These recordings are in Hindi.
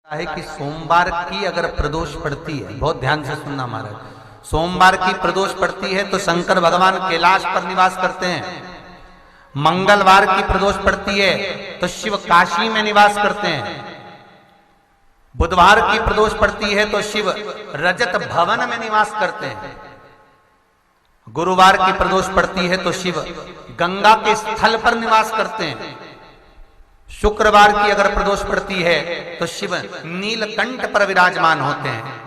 है कि सोमवार की अगर प्रदोष पड़ती है, बहुत ध्यान से सुनना महाराज, सोमवार की प्रदोष पड़ती है तो शंकर भगवान कैलाश पर निवास करते हैं। मंगलवार की प्रदोष पड़ती है तो शिव काशी में निवास करते हैं। बुधवार की प्रदोष पड़ती है तो शिव रजत भवन में निवास करते हैं। गुरुवार की प्रदोष पड़ती है तो शिव गंगा के स्थल पर निवास करते हैं। शुक्रवार की अगर प्रदोष पड़ती है तो शिव नीलकंठ पर विराजमान होते हैं।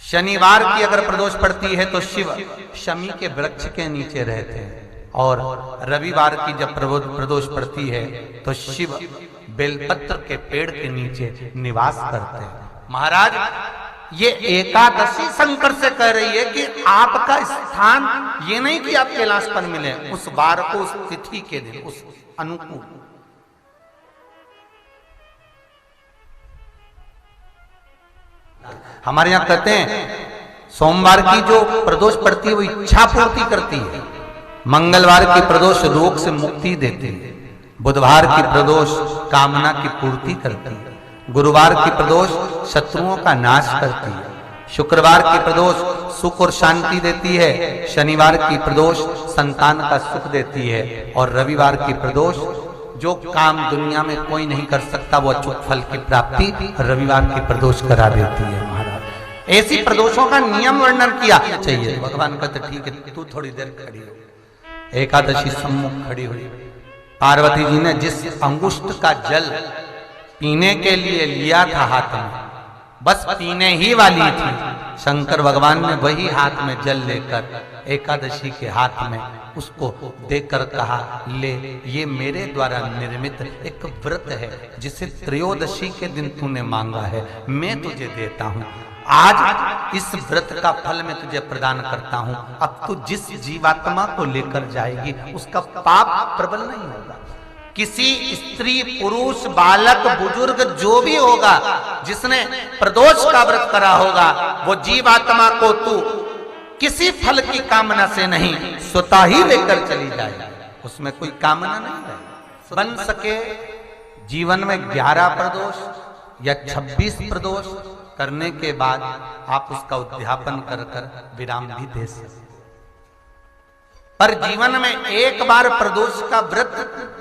शनिवार की अगर प्रदोष पड़ती है तो शिव शमी के वृक्ष के नीचे रहते हैं। और रविवार की जब प्रदोष पड़ती है तो शिव बेलपत्र के पेड़ के नीचे निवास करते हैं। महाराज ये एकादशी शंकर से कह रही है कि आपका स्थान ये नहीं कि आप कैलाश पर मिले, उस वार को, उस तिथि के दिन, उस अनुकूल। हमारे यहां कहते हैं सोमवार की जो प्रदोष पड़ती है वो इच्छा पूर्ति करती है। मंगलवार की प्रदोष रोग से मुक्ति देती है। बुधवार की प्रदोष कामना की पूर्ति करती है। गुरुवार की प्रदोष शत्रुओं का नाश करती है। शुक्रवार की प्रदोष सुख और शांति देती है। शनिवार की प्रदोष संतान का सुख देती है। और रविवार की प्रदोष जो काम दुनिया में कोई नहीं कर सकता वो अचूक फल की प्राप्ति रविवार की प्रदोष करा देती है। महाराज ऐसी प्रदोषों का नियम वर्णन किया चाहिए। भगवान कहते ठीक है तू थोड़ी देर खड़ी हो। एकादशी सम्मुख खड़ी हुई। पार्वती जी ने जिस अंगुष्ठ का जल पीने के लिए लिया था हाथ में, बस पीने ही वाली थी, शंकर भगवान ने वही हाथ में जल लेकर एकादशी के हाथ में उसको देकर कहा ले, ये मेरे द्वारा निर्मित एक व्रत है जिसे त्रयोदशी के दिन तूने मांगा है, मैं तुझे देता हूं। आज इस व्रत का फल मैं तुझे प्रदान करता हूं। अब तू जिस जीवात्मा को लेकर जाएगी उसका पाप प्रबल नहीं होगा। किसी स्त्री, पुरुष, बालक, बुजुर्ग जो भी होगा जिसने प्रदोष का व्रत करा होगा वो जीवात्मा को तू किसी फल की कामना से नहीं स्वतः ही लेकर चली जाए। उसमें कोई कामना नहीं है। बन सके जीवन में 11 प्रदोष या 26 प्रदोष करने के बाद आप उसका उद्यापन कर कर विराम भी दे सकते। पर जीवन में एक बार प्रदोष का व्रत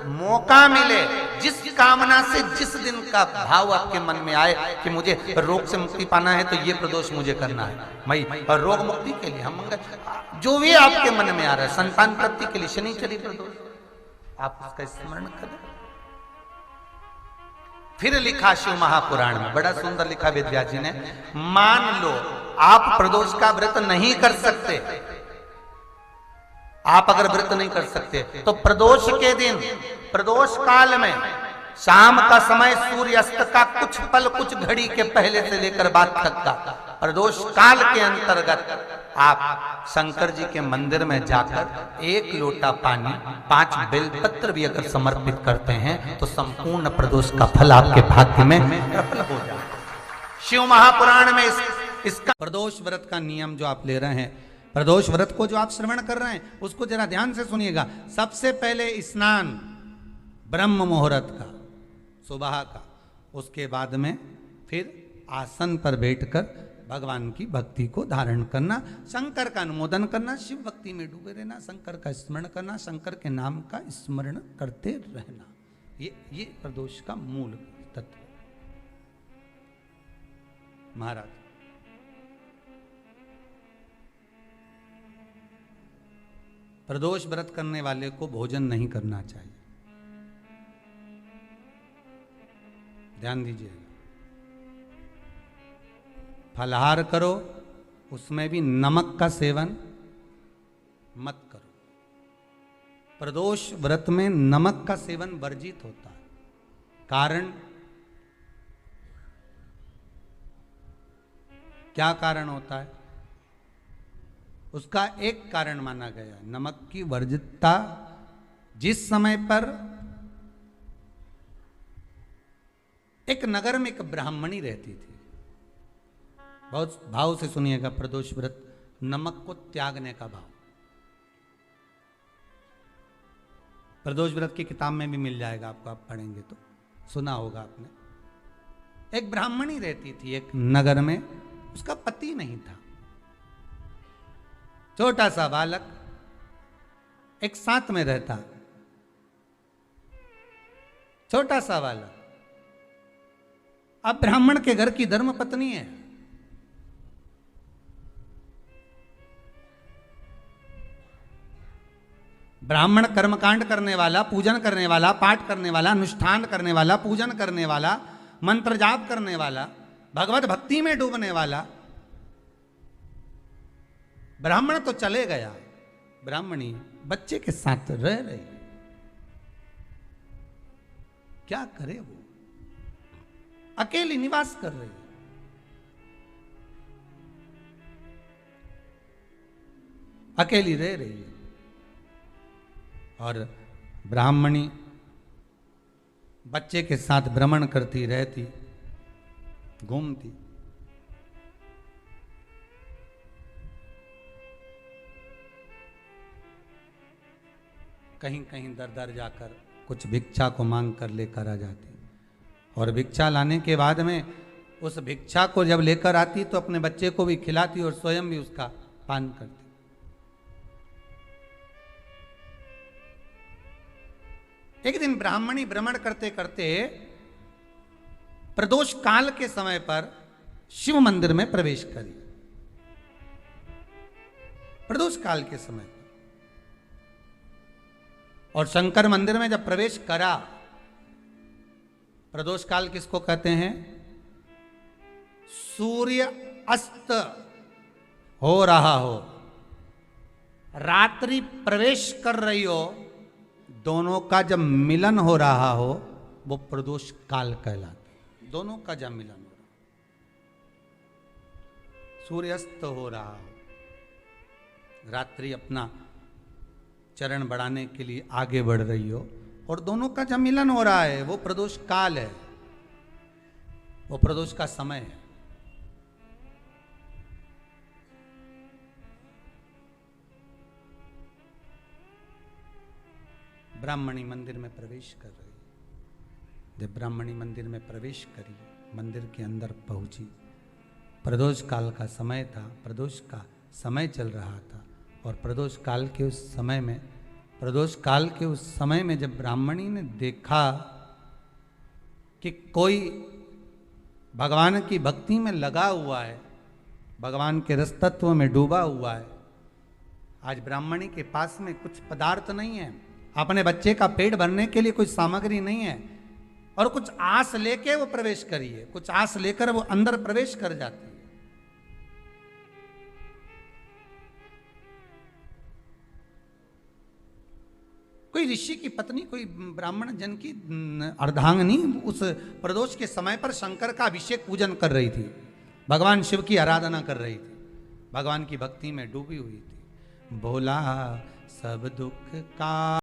मौका मिले, जिस कामना से जिस दिन का भाव आपके मन में आए कि मुझे रोग से मुक्ति पाना है तो ये प्रदोष मुझे करना है, मैं रोग मुक्ति के लिए, हम जो भी आपके मन में आ रहा है, संतान प्राप्ति के लिए शनिचरी प्रदोष, आप उसका स्मरण करें। फिर लिखा शिव महापुराण में, बड़ा सुंदर लिखा वेदव्यास जी ने, मान लो आप प्रदोष का व्रत नहीं कर सकते, आप अगर व्रत नहीं कर सकते तो प्रदोष के दिन, प्रदोष काल में शाम का समय सूर्यास्त का कुछ पल, कुछ घड़ी के पहले से लेकर बाद तक का प्रदोष काल के अंतर्गत आप शंकर जी के मंदिर में जाकर 1 लोटा पानी, 5 बेलपत्र भी अगर समर्पित करते हैं तो संपूर्ण प्रदोष का फल आपके भाग्य में प्रबल हो जाए। शिव महापुराण में इसका प्रदोष व्रत का नियम जो आप ले रहे हैं, प्रदोष व्रत को जो आप श्रवण कर रहे हैं उसको जरा ध्यान से सुनिएगा। सबसे पहले स्नान ब्रह्म मुहूर्त का, सुबह का, उसके बाद में फिर आसन पर बैठकर भगवान की भक्ति को धारण करना, शंकर का अनुमोदन करना, शिव भक्ति में डूबे रहना, शंकर का स्मरण करना, शंकर के नाम का स्मरण करते रहना, ये प्रदोष का मूल तत्व। महाराज प्रदोष व्रत करने वाले को भोजन नहीं करना चाहिए, ध्यान दीजिएगा। फलाहार करो, उसमें भी नमक का सेवन मत करो। प्रदोष व्रत में नमक का सेवन वर्जित होता है। कारण क्या कारण होता है? उसका एक कारण माना गया नमक की वर्जितता। जिस समय पर एक नगर में एक ब्राह्मणी रहती थी, बहुत भाव से सुनिएगा, प्रदोष व्रत, नमक को त्यागने का भाव। प्रदोष व्रत की किताब में भी मिल जाएगा आपको, आप पढ़ेंगे तो सुना होगा आपने। एक ब्राह्मणी रहती थी एक नगर में, उसका पति नहीं था। छोटा सा बालक एक साथ में रहता, छोटा सा बालक। अब ब्राह्मण के घर की धर्म पत्नी है, ब्राह्मण कर्मकांड करने वाला, पूजन करने वाला, पाठ करने वाला, अनुष्ठान करने वाला, पूजन करने वाला, मंत्र जाप करने वाला, भगवत भक्ति में डूबने वाला। ब्राह्मण तो चले गया, ब्राह्मणी बच्चे के साथ रह रही, क्या करे वो, अकेली निवास कर रही, अकेली रह रही है। और ब्राह्मणी बच्चे के साथ भ्रमण करती रहती, घूमती। कहीं कहीं दर दर जाकर कुछ भिक्षा को मांग कर लेकर आ जाती, और भिक्षा लाने के बाद में उस भिक्षा को जब लेकर आती तो अपने बच्चे को भी खिलाती और स्वयं भी उसका पान करती। एक दिन ब्राह्मणी भ्रमण करते करते प्रदोष काल के समय पर शिव मंदिर में प्रवेश करी। प्रदोष काल के समय पर, और शंकर मंदिर में जब प्रवेश करा, प्रदोष काल किसको कहते हैं? सूर्य अस्त हो रहा हो, रात्रि प्रवेश कर रही हो, दोनों का जब मिलन हो रहा हो वो प्रदोष काल कहलाता। दोनों का जब मिलन हो रहा, सूर्यास्त हो रहा हो, रात्रि अपना चरण बढ़ाने के लिए आगे बढ़ रही हो, और दोनों का जब मिलन हो रहा है वो प्रदोष काल है, वो प्रदोष का समय है। ब्राह्मणी मंदिर में प्रवेश कर रही। जब ब्राह्मणी मंदिर में प्रवेश करी, मंदिर के अंदर पहुंची, प्रदोष काल का समय था, प्रदोष का समय चल रहा था, और प्रदोष काल के उस समय में, प्रदोष काल के उस समय में जब ब्राह्मणी ने देखा कि कोई भगवान की भक्ति में लगा हुआ है, भगवान के रस तत्व में डूबा हुआ है। आज ब्राह्मणी के पास में कुछ पदार्थ नहीं है, अपने बच्चे का पेट भरने के लिए कोई सामग्री नहीं है, और कुछ आस लेके वो प्रवेश करी है, कुछ आस लेकर वो अंदर प्रवेश कर जाती है। कोई ऋषि की पत्नी, कोई ब्राह्मण जन की अर्धांगिनी उस प्रदोष के समय पर शंकर का अभिषेक पूजन कर रही थी, भगवान शिव की आराधना कर रही थी, भगवान की भक्ति में डूबी हुई थी। भोला सब दुख का